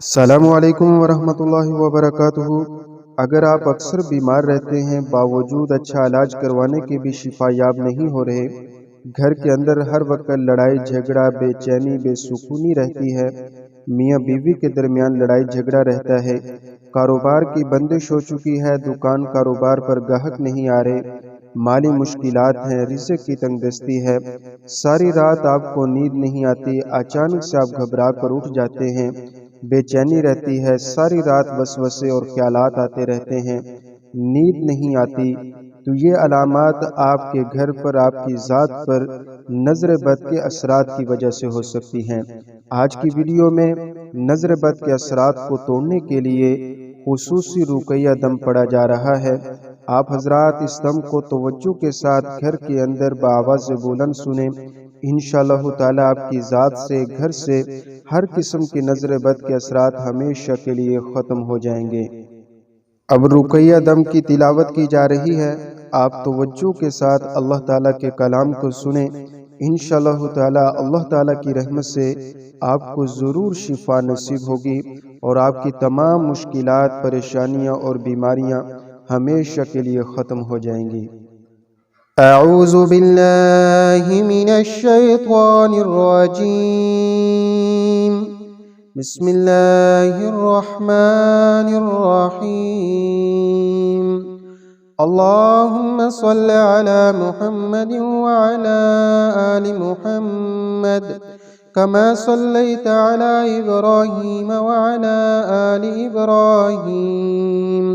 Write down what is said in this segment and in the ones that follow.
अस्सलामुअलैकुम वरहमतुल्लाहि वबरकातुहू। अगर आप अक्सर बीमार रहते हैं, बावजूद अच्छा इलाज करवाने के भी शिफायाब नहीं हो रहे, घर के अंदर हर वक्त लड़ाई झगड़ा, बेचैनी, बेसुकूनी रहती है, मियाँ बीवी के दरमियान लड़ाई झगड़ा रहता है, कारोबार की बंदिश हो चुकी है, दुकान कारोबार पर गाहक नहीं आ रहे, माली मुश्किलात हैं, रिज़्क़ की तंगदस्ती है, सारी रात आपको नींद नहीं आती, अचानक से आप घबरा कर उठ जाते हैं, बेचैनी रहती है, सारी रात वसवसे और ख्यालात आते रहते हैं, नींद नहीं आती, तो ये अलामात आपके घर पर, आपकी ज़ात पर नज़र बद के असरात की वजह से हो सकती हैं। आज की वीडियो में नज़र बद के असरात को तोड़ने के लिए खुसूसी रुक़ैया दम पढ़ा जा रहा है। आप हजरात इस दम को तवज्जो के साथ घर के अंदर बाआवाज़ बुलंद सुने। इंशाअल्लाह ताला आपकी ज़ात से, घर से हर किस्म की नज़र बद के असरात हमेशा के लिए ख़त्म हो जाएंगे। अब रुक़ैया दम की तिलावत की जा रही है। आप तवज्जो के साथ अल्लाह ताला के कलाम को सुने। इंशाअल्लाह ताला अल्लाह ताला की रहमत से आपको ज़रूर शिफा नसीब होगी और आपकी तमाम मुश्किलात, परेशानियाँ और बीमारियाँ हमेशा के लिए ख़त्म हो जाएंगी। अऊज़ु बिल्लाहि मिनश शैतानिर रजीम। बिस्मिल्लाहिर रहमानिर रहीम। अल्लाहुम्मा सल्लि अला मुहम्मद व अला आलि मुहम्मद कमा सल्लैता अला इब्राहीम व अला आलि इब्राहीम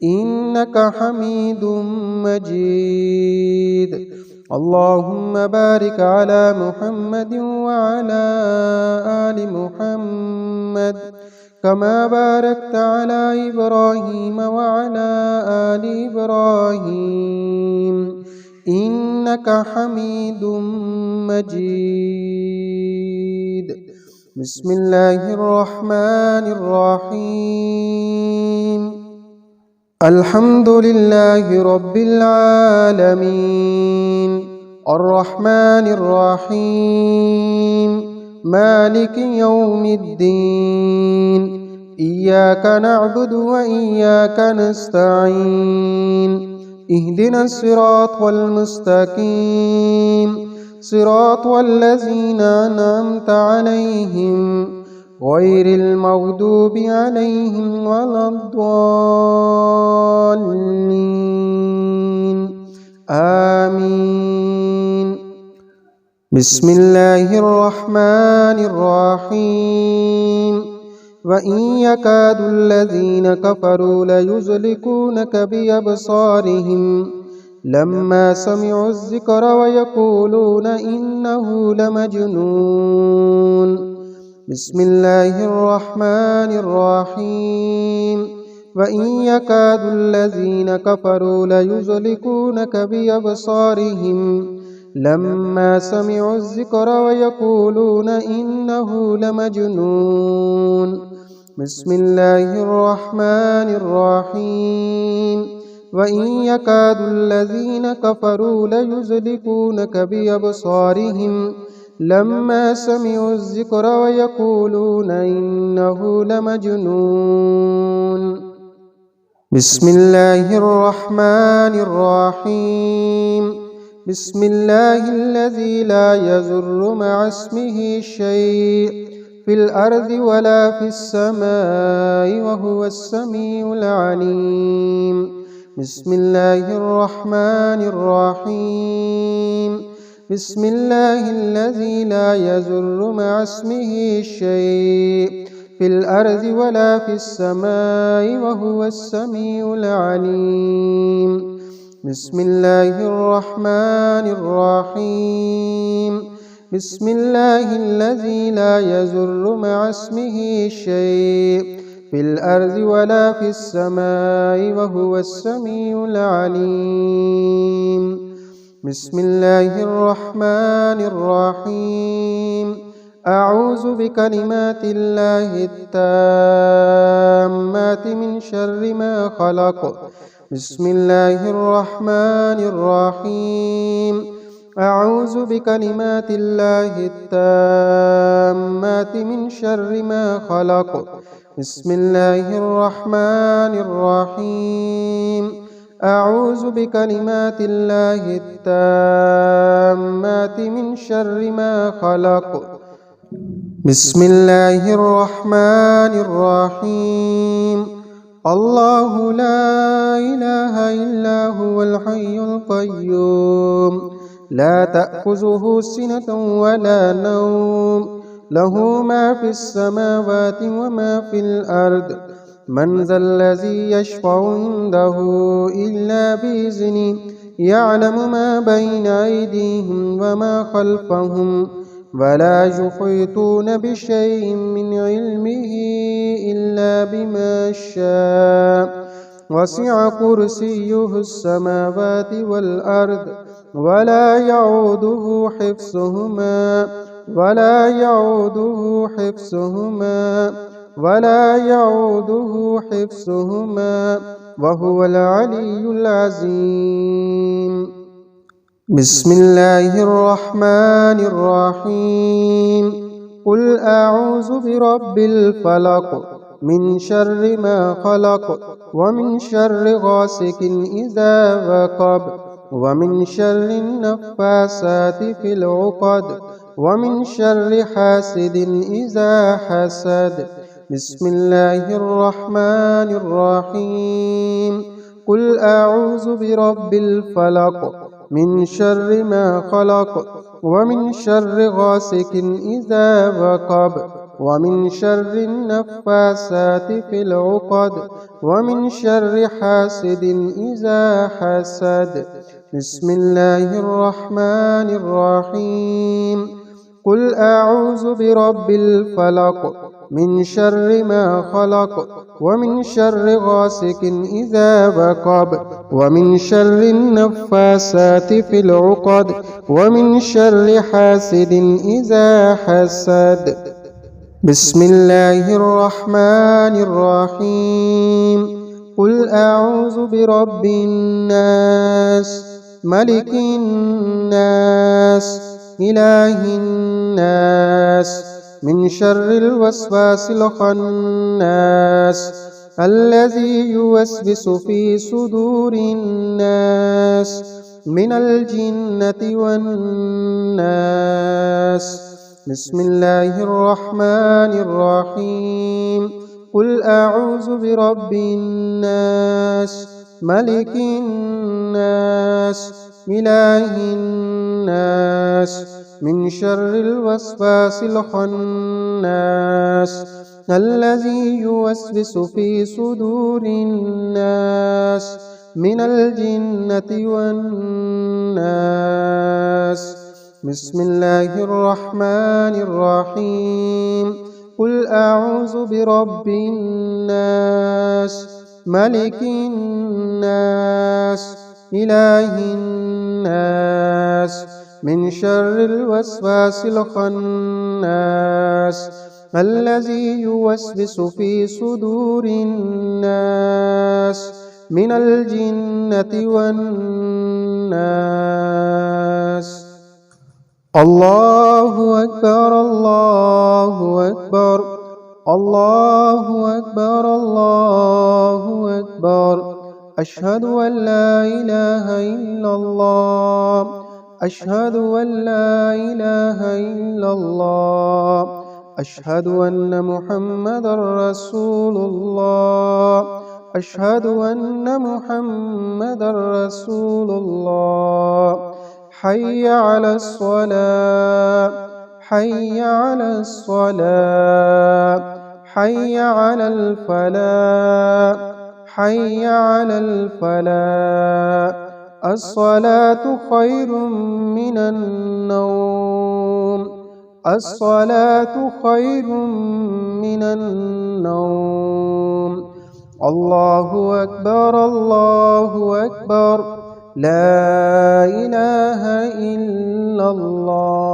इन्नका हमीदुम मजीद। अल्लाहुम्मा बारिक अला मुहम्मद व अला आलि मुहम्मद कमा बारकता अला इब्राहीम व अला आलि इब्राहीम इन्नका हमीदुम मजीद। बिस्मिल्लाहिर रहमानिर रहीम। अल्हम्दुलिल्लाहि रब्बिल आलमीन अर्रहमानिर रहीम मालिकि यौमिद्दीन इय्याका नअबुदु व इय्याका नस्तईन इहदिनस सिरातल मुस्तकीम सिरातल लज़ीना अनअमता अलैहिम गैरिल मग़दूबि अलैहिम वलद्दाल्लीन आमीन। बिस्मिल्लाहिर रहमानिर रहीम। व इन यकादुल लज़ीना कफ़रू लयुज़्लिकूनका बिअबसारिहिम लम्मा समि'ुज़ ज़िक्र व यक़ूलून इन्नहु लमजनून। बिस्मिल्लाहिर रहमानिर रहीम। व इन यकादुल लज़ीना कफ़रू लयुज़्लिकूनका बिअबसारिहिम लम्मा समि'ुज़ ज़िक्र व यक़ूलून इन्नहु लमजनून। बिस्मिल्लाहिर रहमानिर रहीम। व इन यकादुल लज़ीना कफ़रू लयुज़्लिकूनका बिअबसारिहिम लम्मा समि'ुज़ ज़िक्र व यक़ूलून इन्नहु लमजनून। बिस्मिल्लाहिर रहमानिर रहीम। बिस्मिल्लाहिल्लज़ी ला यज़ुर्रु मअ इस्मिहि शै'उन फिल अर्ज़ि वला फिस समाई व हुवस समीउल अलीम। बिस्मिल्लाहिर रहमानिर रहीम। बिस्मिल्लाहिल्लज़ी ला यज़ुर्रु मअ इस्मिहि शै'उन फिल अर्ज़ि वला फिस समाई व हुवस समीउल अलीम। बिस्मिल्लाहिर रहमानिर रहीम। बिस्मिल्लाहिल्लज़ी ला यज़ुर्रु मअ इस्मिहि शै'उन फिल अर्ज़ि वला फिस समाई व हुवस समीउल अलीम। बिस्मिल्लाहिर रहमानिर रहीम। अऊज़ु बिकलिमातिल्लाहि त्ताम्माति मिन शर्रि मा खलक़। बिस्मिल्लाहिर रहमानिर रहीम। أعوذ بكلمات الله التامات من شر ما خلق. بسم الله الرحمن الرحيم. أعوذ بكلمات الله التامات من شر ما خلق. بسم الله الرحمن الرحيم. الله لا إله إلا هو الحي القيوم لا تأخذه سنة ولا نوم له ما في السماوات وما في الأرض من ذا الذي يشفع عنده إلا بإذنه يعلم ما بين أيديهم وما خلفهم ولا يحيطون بشيء من علمه إلا بما شاء وسع كرسيه السماوات والأرض ولا يعوده حفظهما وهو العلي العظيم. بسم الله الرحمن الرحيم. قل أعوذ برب الفلق من شر ما خلق ومن شر غاسق إذا وقب ومن شر النفاثات في العقد ومن شر حاسد إذا حسد. بسم الله الرحمن الرحيم. قل أعوذ برب الفلق من شر ما خلق ومن شر غاسق إذا وقب ومن شر النفاثات في العقد ومن شر حاسد إذا حسد. بسم الله الرحمن الرحيم. قل أعوذ برب الفلق من شر ما خلق ومن شر غاسق إذا وقب ومن شر النفاثات في العقد ومن شر حاسد إذا حسد. بسم الله الرحمن الرحيم. قل أعوذ برب الناس ملك الناس إله الناس من شر الوسواس الخناس الذي يوسوس في صدور الناس من الجنة والناس. بسم الله الرحمن الرحيم. قل أعوذ برب الناس ملك الناس إله الناس من شر الوسواس الخناس الذي يوسوس في صدور الناس من الجنة والناس. بسم الله الرحمن الرحيم. قل أعوذ برب الناس ملك الناس إله الناس من شر الوسواس الخناس الذي يوسوس في صدور الناس من الجنة والناس. الله أكبر الله أكبر الله أكبر الله أكبر. أشهد أن لا إله إلا الله أشهد أن لا إله إلا الله أشهد أن محمدا رسول الله أشهد أن محمدا رسول الله. حي على الصلاة حي على الصلاة حي على الفلاح حي على الفلاح. الصلاة خير من النوم الصلاة خير من النوم. الله أكبر الله أكبر لا إله إلا الله.